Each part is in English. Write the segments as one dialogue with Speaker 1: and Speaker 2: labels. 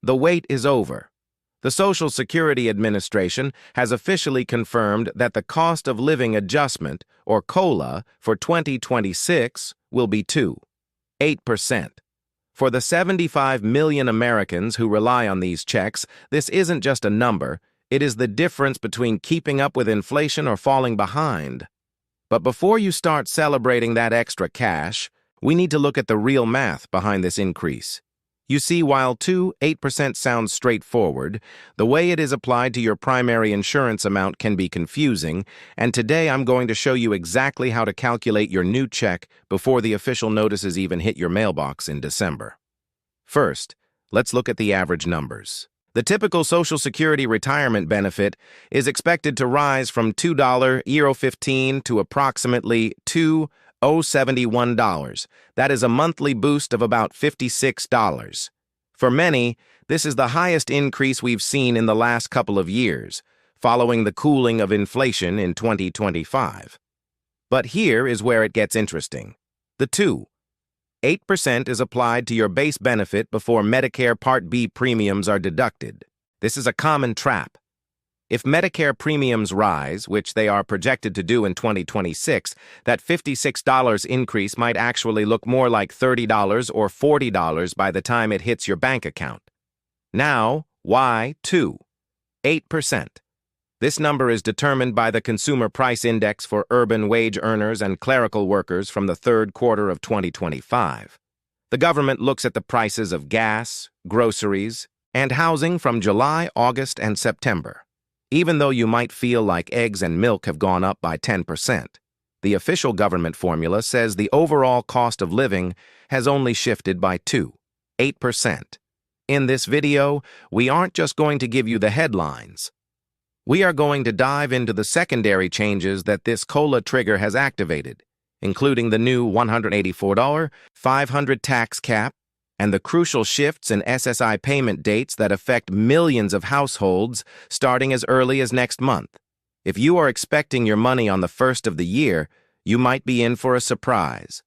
Speaker 1: The wait is over. The Social Security Administration has officially confirmed that the cost of living adjustment, or COLA, for 2026 will be 2.8%. For the 75 million Americans who rely on these checks, this isn't just a number, it is the difference between keeping up with inflation or falling behind. But before you start celebrating that extra cash, we need to look at the real math behind this increase. You see, while 2.8% sounds straightforward, the way it is applied to your primary insurance amount can be confusing, and today I'm going to show you exactly how to calculate your new check before the official notices even hit your mailbox in December. First, let's look at the average numbers. The typical Social Security retirement benefit is expected to rise from $2.15 to approximately $2.71. That is a monthly boost of about $56. For many, this is the highest increase we've seen in the last couple of years, following the cooling of inflation in 2025. But here is where it gets interesting. The 2.8% is applied to your base benefit before Medicare Part B premiums are deducted. This is a common trap. If Medicare premiums rise, which they are projected to do in 2026, that $56 increase might actually look more like $30 or $40 by the time it hits your bank account. Now, why 2.8%? This number is determined by the Consumer Price Index for urban wage earners and clerical workers from the third quarter of 2025. The government looks at the prices of gas, groceries, and housing from July, August, and September. Even though you might feel like eggs and milk have gone up by 10%, the official government formula says the overall cost of living has only shifted by 2.8%. In this video, we aren't just going to give you the headlines. We are going to dive into the secondary changes that this COLA trigger has activated, including the new $184, $500 tax cap, and the crucial shifts in SSI payment dates that affect millions of households starting as early as next month. If you are expecting your money on the first of the year, you might be in for a surprise.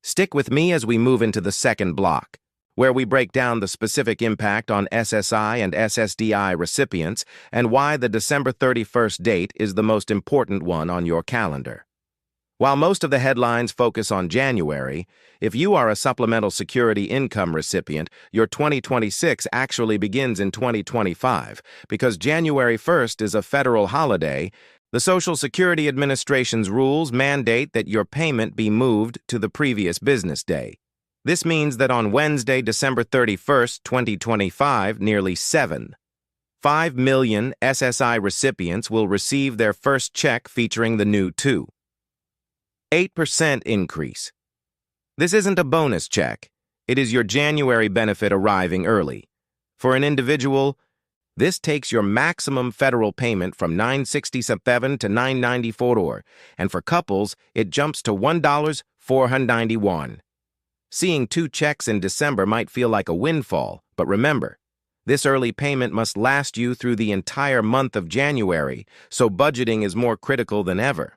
Speaker 1: Stick with me as we move into the second block, where we break down the specific impact on SSI and SSDI recipients and why the December 31st date is the most important one on your calendar. While most of the headlines focus on January, if you are a supplemental security income recipient, your 2026 actually begins in 2025 because January 1st is a federal holiday. The Social Security Administration's rules mandate that your payment be moved to the previous business day. This means that on Wednesday, December 31st, 2025, nearly 7.5 million SSI recipients will receive their first check featuring the new 2.8% increase. This isn't a bonus check. It is your January benefit arriving early. For an individual, this takes your maximum federal payment from $967 to $994, and for couples, it jumps to $1,491. Seeing two checks in December might feel like a windfall, but remember, this early payment must last you through the entire month of January, so budgeting is more critical than ever.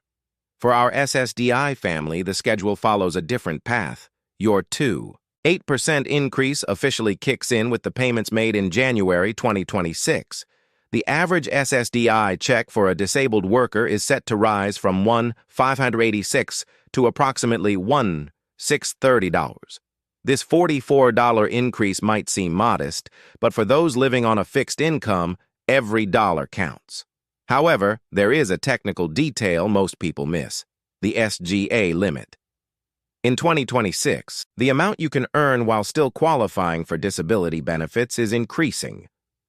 Speaker 1: For our SSDI family, the schedule follows a different path. Your 2.8% increase officially kicks in with the payments made in January 2026. The average SSDI check for a disabled worker is set to rise from $1,586 to approximately $1,630. This $44 increase might seem modest, but for those living on a fixed income, every dollar counts. However, there is a technical detail most people miss: the SGA limit. In 2026, the amount you can earn while still qualifying for disability benefits is increasing.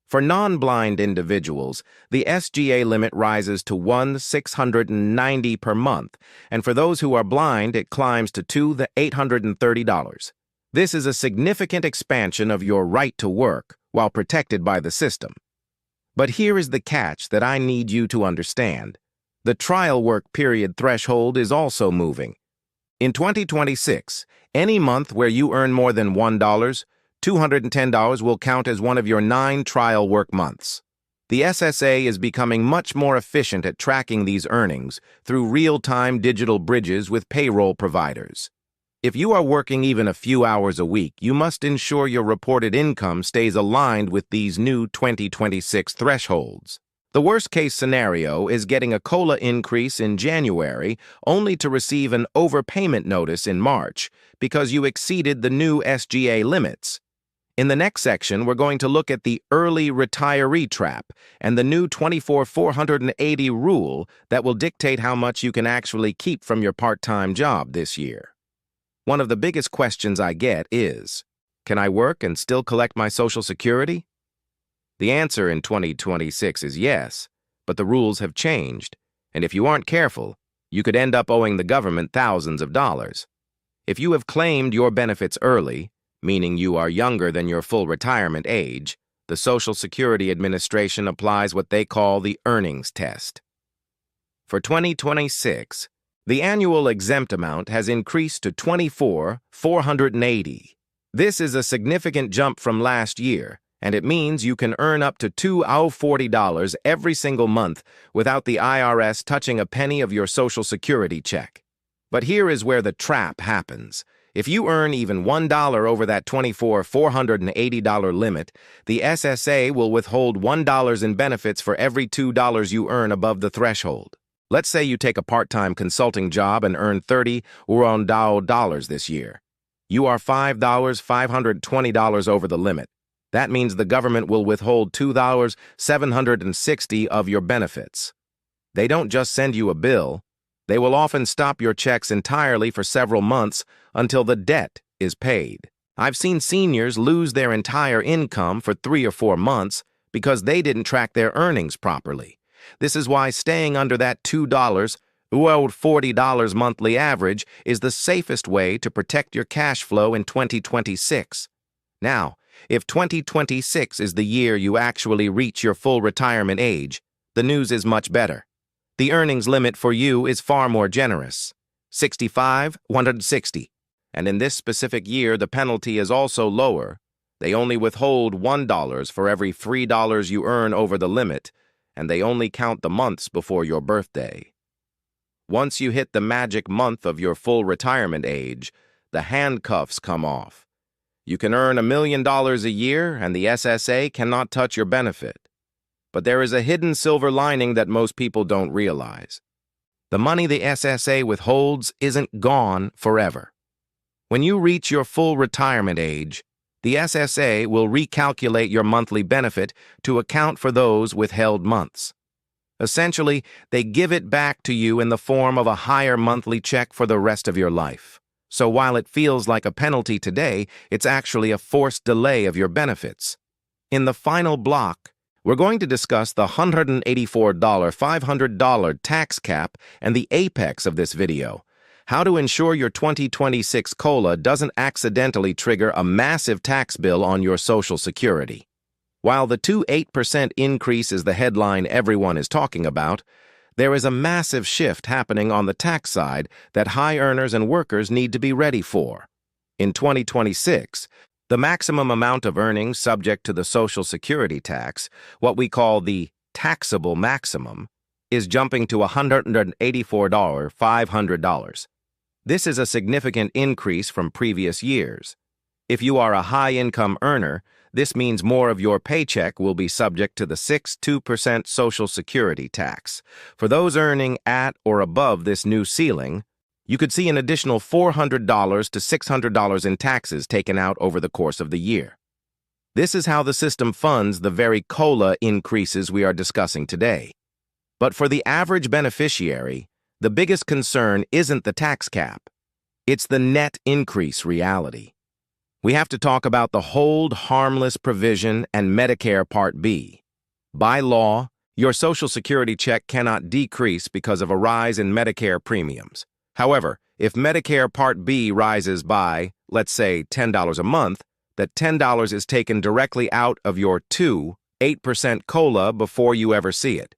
Speaker 1: For non-blind individuals, the SGA limit rises to $1,690 per month, and for those who are blind, it climbs to $2,830. This is a significant expansion of your right to work while protected by the system. But here is the catch that I need you to understand. The trial work period threshold is also moving. In 2026, any month where you earn more than $210 will count as one of your 9 trial work months. The SSA is becoming much more efficient at tracking these earnings through real-time digital bridges with payroll providers. If you are working even a few hours a week, you must ensure your reported income stays aligned with these new 2026 thresholds. The worst-case scenario is getting a COLA increase in January only to receive an overpayment notice in March because you exceeded the new SGA limits. In the next section, we're going to look at the early retiree trap and the new 24,480 rule that will dictate how much you can actually keep from your part-time job this year. One of the biggest questions I get is, can I work and still collect my Social Security? The answer in 2026 is yes, but the rules have changed, and if you aren't careful, you could end up owing the government thousands of dollars. If you have claimed your benefits early, meaning you are younger than your full retirement age, the Social Security Administration applies what they call the earnings test. For 2026, the annual exempt amount has increased to $24,480. This is a significant jump from last year, and it means you can earn up to $240 every single month without the IRS touching a penny of your Social Security check. But here is where the trap happens. If you earn even $1 over that $24,480 limit, the SSA will withhold $1 in benefits for every $2 you earn above the threshold. Let's say you take a part-time consulting job and earn $30,000 this year. You are $520 over the limit. That means the government will withhold $2,760 of your benefits. They don't just send you a bill. They will often stop your checks entirely for several months until the debt is paid. I've seen seniors lose their entire income for 3 or 4 months because they didn't track their earnings properly. This is why staying under that $2 or $40 monthly average is the safest way to protect your cash flow in 2026. Now, if 2026 is the year you actually reach your full retirement age, the news is much better. The earnings limit for you is far more generous, $65,160. And in this specific year, the penalty is also lower. They only withhold $1 for every $3 you earn over the limit, and they only count the months before your birthday. Once you hit the magic month of your full retirement age, the handcuffs come off. You can earn $1 million a year, and the SSA cannot touch your benefit. But there is a hidden silver lining that most people don't realize. The money the SSA withholds isn't gone forever. When you reach your full retirement age, the SSA will recalculate your monthly benefit to account for those withheld months. Essentially, they give it back to you in the form of a higher monthly check for the rest of your life. So while it feels like a penalty today, it's actually a forced delay of your benefits. In the final block, we're going to discuss the $184,500 tax cap and the apex of this video, how to ensure your 2026 COLA doesn't accidentally trigger a massive tax bill on your Social Security. While the 8% increase is the headline everyone is talking about, there is a massive shift happening on the tax side that high earners and workers need to be ready for. In 2026, the maximum amount of earnings subject to the Social Security tax, what we call the taxable maximum, is jumping to $184,500. This is a significant increase from previous years. If you are a high-income earner, this means more of your paycheck will be subject to the 6.2% Social Security tax. For those earning at or above this new ceiling, you could see an additional $400 to $600 in taxes taken out over the course of the year. This is how the system funds the very COLA increases we are discussing today. But for the average beneficiary, the biggest concern isn't the tax cap. It's the net increase reality. We have to talk about the hold harmless provision and Medicare Part B. By law, your Social Security check cannot decrease because of a rise in Medicare premiums. However, if Medicare Part B rises by, let's say, $10 a month, that $10 is taken directly out of your 8% COLA before you ever see it.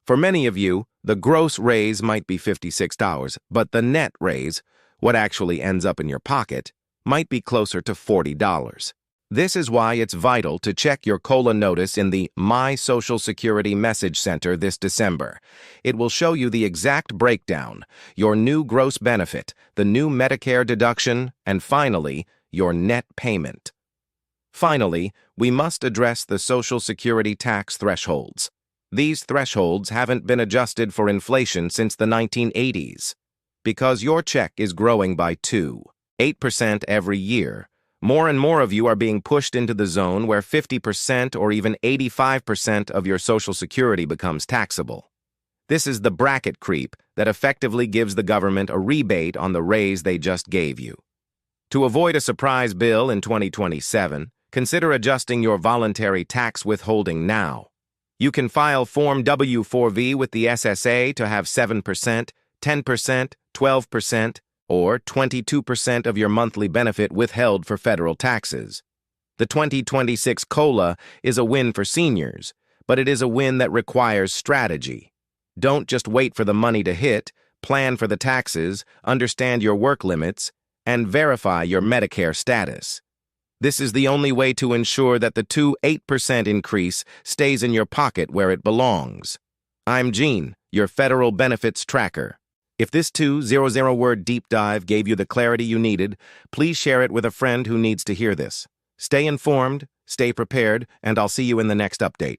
Speaker 1: For many of you, the gross raise might be $56, but the net raise, what actually ends up in your pocket, might be closer to $40. This is why it's vital to check your COLA notice in the My Social Security Message Center this December. It will show you the exact breakdown, your new gross benefit, the new Medicare deduction, and finally, your net payment. Finally, we must address the Social Security tax thresholds. These thresholds haven't been adjusted for inflation since the 1980s. Because your check is growing by 8% every year, more and more of you are being pushed into the zone where 50% or even 85% of your Social Security becomes taxable. This is the bracket creep that effectively gives the government a rebate on the raise they just gave you. To avoid a surprise bill in 2027, consider adjusting your voluntary tax withholding now. You can file Form W-4V with the SSA to have 7%, 10%, 12%, or 22% of your monthly benefit withheld for federal taxes. The 2026 COLA is a win for seniors, but it is a win that requires strategy. Don't just wait for the money to hit, plan for the taxes, understand your work limits, and verify your Medicare status. This is the only way to ensure that the 8% increase stays in your pocket where it belongs. I'm Gene, your federal benefits tracker. If this 200-word deep dive gave you the clarity you needed, please share it with a friend who needs to hear this. Stay informed, stay prepared, and I'll see you in the next update.